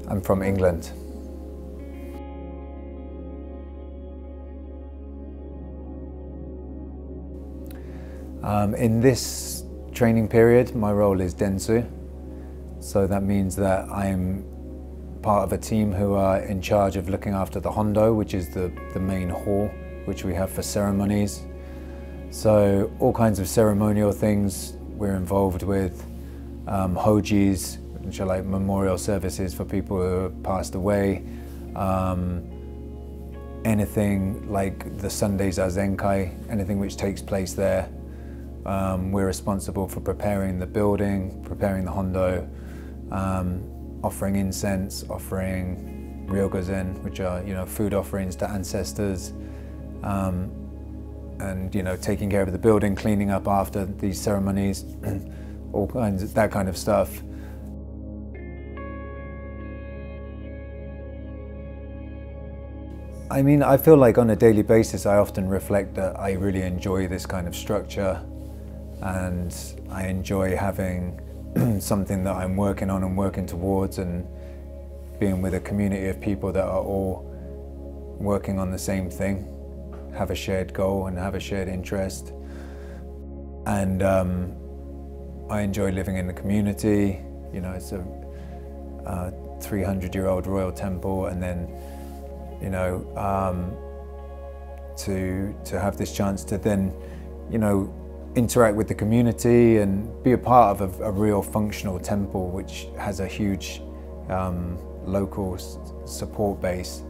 I'm from England. In this training period, my role is Densu. So that means that I'm part of a team who are in charge of looking after the Hondo, which is the main hall, which we have for ceremonies. So all kinds of ceremonial things we're involved with, hojis, which are like memorial services for people who have passed away, anything like the Sunday Zazenkai, anything which takes place there. We're responsible for preparing the building, preparing the Hondo, offering incense, offering ryogozen, which are, food offerings to ancestors, and, taking care of the building, cleaning up after these ceremonies, all kinds of that kind of stuff. I mean, I feel like on a daily basis, I often reflect that I really enjoy this kind of structure, and I enjoy having something that I'm working on and working towards, and being with a community of people that are all working on the same thing, have a shared goal and have a shared interest. And I enjoy living in the community. It's a 300-year-old royal temple, and then to have this chance to then interact with the community and be a part of a real functional temple which has a huge local support base.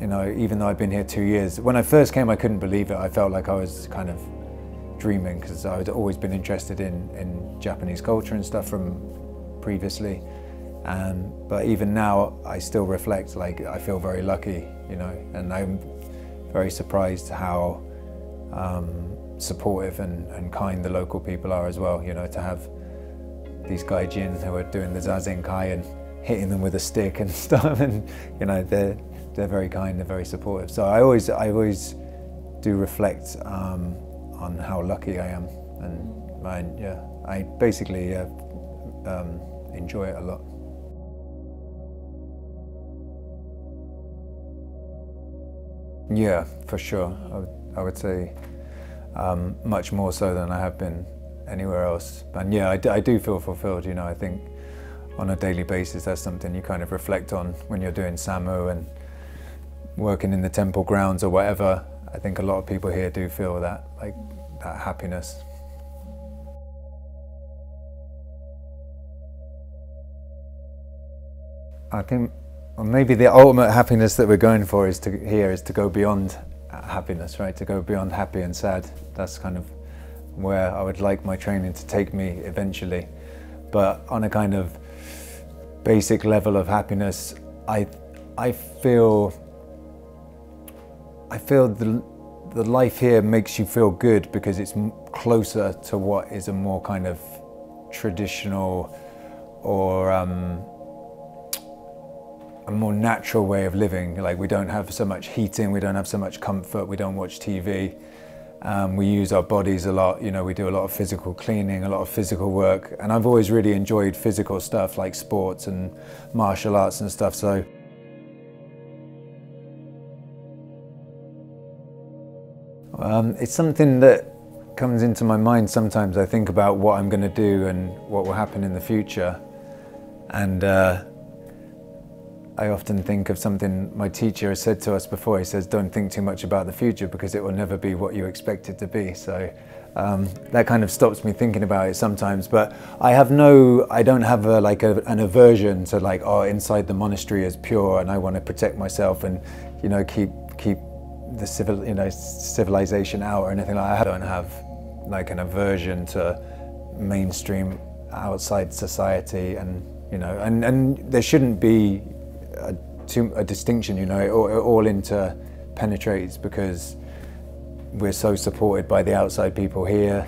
Even though I've been here 2 years, when I first came I couldn't believe it. I felt like I was kind of dreaming, because I'd always been interested in Japanese culture and stuff from previously. But even now I still reflect, like, I feel very lucky, and I'm very surprised how supportive and kind the local people are as well, to have these gaijin who are doing the zazenkai and hitting them with a stick and stuff, and they're very kind, they're very supportive. So I always do reflect on how lucky I am, and I basically enjoy it a lot. Yeah, for sure. I would say much more so than I have been anywhere else. And yeah, I do feel fulfilled. I think on a daily basis that's something you kind of reflect on when you're doing Samu and working in the temple grounds or whatever. I think a lot of people here do feel that, like, that happiness. I think maybe the ultimate happiness that we're going for is to go beyond happiness, right? To go beyond happy and sad. That's kind of where I would like my training to take me eventually. But on a kind of basic level of happiness, I feel the life here makes you feel good because it's closer to what is a more kind of traditional or a more natural way of living. Like, we don't have so much heating, we don't have so much comfort, we don't watch TV. We use our bodies a lot, we do a lot of physical cleaning, a lot of physical work, and I've always really enjoyed physical stuff like sports and martial arts and stuff. So it's something that comes into my mind sometimes. I think about what I'm going to do and what will happen in the future, and I often think of something my teacher has said to us before. He says, don't think too much about the future because it will never be what you expect it to be. So that kind of stops me thinking about it sometimes. But I don't have an aversion to, like, oh, inside the monastery is pure and I want to protect myself and, keep the civilization out or anything like that. I don't have like an aversion to mainstream outside society, and and there shouldn't be a distinction. It all interpenetrates because we're so supported by the outside people here,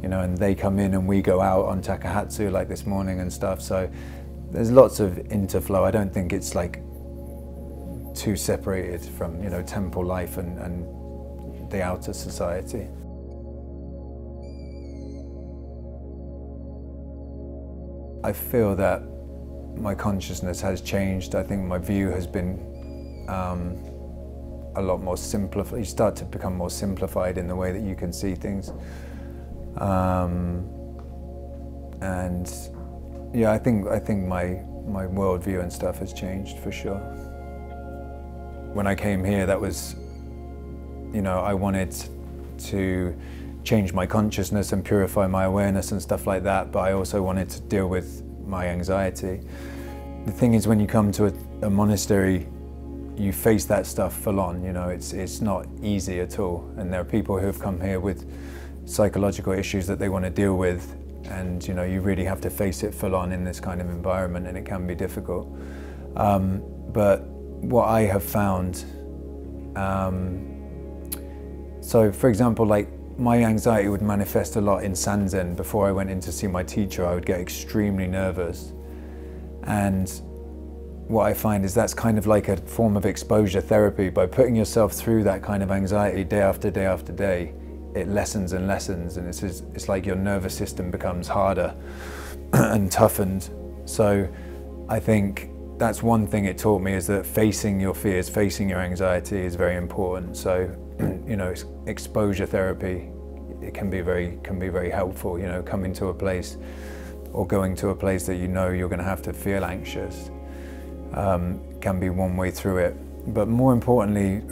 and they come in and we go out on Takahatsu like this morning and stuff. So there's lots of interflow. I don't think it's like too separated from temple life and the outer society. I feel that my consciousness has changed. I think my view has been a lot more simplified. You start to become more simplified in the way that you can see things. And yeah, I think my worldview and stuff has changed for sure. When I came here, that was, you know, I wanted to change my consciousness and purify my awareness and stuff like that, but I also wanted to deal with my anxiety. The thing is, when you come to a monastery, you face that stuff full on, you know, it's not easy at all. And there are people who have come here with psychological issues that they want to deal with, and you know, you really have to face it full on in this kind of environment, and it can be difficult. But what I have found, so for example, like my anxiety would manifest a lot in Sanzen. Before I went in to see my teacher, I would get extremely nervous. And what I find is that's kind of like a form of exposure therapy. By putting yourself through that kind of anxiety day after day after day, it lessens and lessens, and it's like your nervous system becomes harder and toughened. So I think that's one thing it taught me, is that facing your fears, facing your anxiety is very important. So, you know, exposure therapy, it can be very helpful. You know, coming to a place or going to a place that you know you're going to have to feel anxious can be one way through it. But more importantly,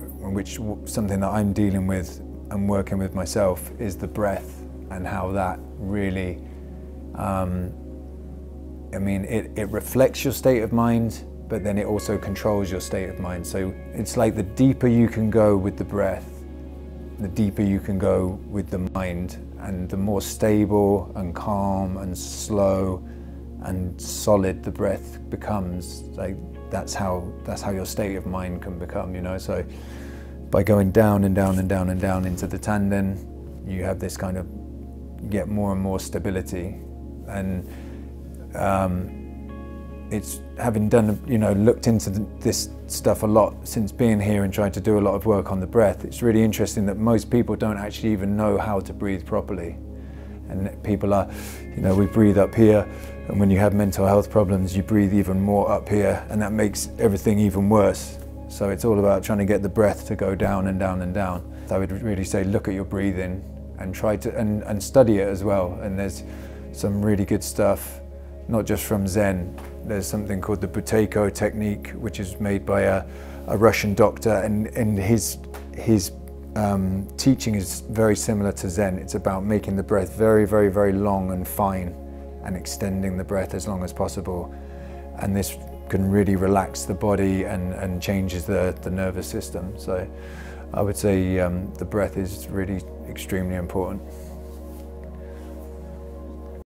something that I'm dealing with and working with myself, is the breath, and how that really, I mean, it reflects your state of mind, but then it also controls your state of mind. So it's like the deeper you can go with the breath, the deeper you can go with the mind, and the more stable and calm and slow and solid the breath becomes. Like that's how your state of mind can become, you know. So by going down and down and down and down into the tanden, you have this kind of, you get more and more stability. And it's, having done, you know, looked into this stuff a lot since being here and tried to do a lot of work on the breath, it's really interesting that most people don't actually even know how to breathe properly. And people are, you know, we breathe up here, and when you have mental health problems, you breathe even more up here, and that makes everything even worse. So it's all about trying to get the breath to go down and down and down. I would really say, look at your breathing and try to, and study it as well. And there's some really good stuff, not just from Zen. There's something called the Buteyko technique, which is made by a Russian doctor, and his teaching is very similar to Zen. It's about making the breath very, very, very long and fine, and extending the breath as long as possible. And this can really relax the body and changes the nervous system. So I would say the breath is really extremely important.